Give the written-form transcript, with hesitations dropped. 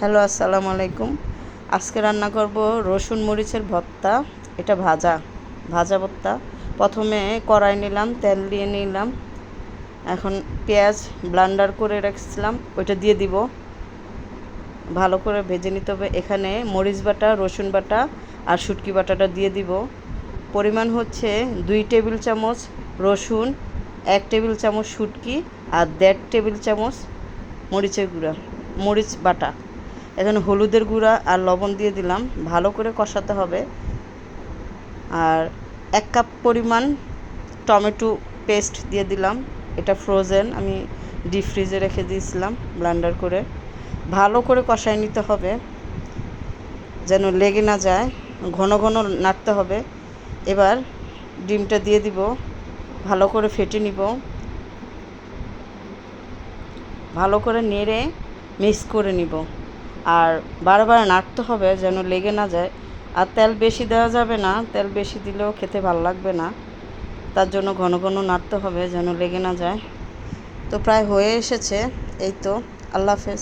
Hello, আসসালামু আলাইকুম। আজকে রান্না করব রসুন মরিচের ভর্তা। এটা ভাজা ভর্তা। প্রথমে কড়াই নিলাম, তেল দিয়ে নিলাম। এখন পেঁয়াজ ব্লান্ডার করে রাখছিলাম, ওইটা দিয়ে দিব। ভালো করে ভেজে নিতে হবে। এখানে মরিচ বাটা, রসুন বাটা আর শুটকি বাটাটা দিয়ে দিব। পরিমাণ হচ্ছে 2 টেবিল চামচ রসুন, 1 টেবিল চামচ শুটকি আর 1.5 টেবিল চামচ মরিচ বাটা। এখানে হলুদের গুঁড়া আর লবণ দিয়ে দিলাম। ভালো করে কষাতে হবে। আর 1 কাপ পরিমাণ টমেটো পেস্ট দিয়ে দিলাম। এটা ফ্রোজেন, আমি ডিপ ফ্রিজে রেখে দিয়েছিলাম ব্লেন্ডার করে। ভালো করে কষায় নিতে হবে যেন লেগে না যায়, ঘন ঘন নাড়তে হবে। এবার ডিমটা দিয়ে দিব, ভালো করে ফেটে নিব। ভালো করে নেড়ে মিক্স করে নিব। আর বারবার নাড়তে হবে যেন লেগে না যায়। আর তেল বেশি দেওয়া যাবে না, তেল বেশি দিলেও খেতে ভালো লাগবে না। তার জন্য ঘন ঘন নাড়তে হবে যেন লেগে না যায়। তো প্রায় হয়ে এসেছে, এই তো। আল্লাহ হাফেজ।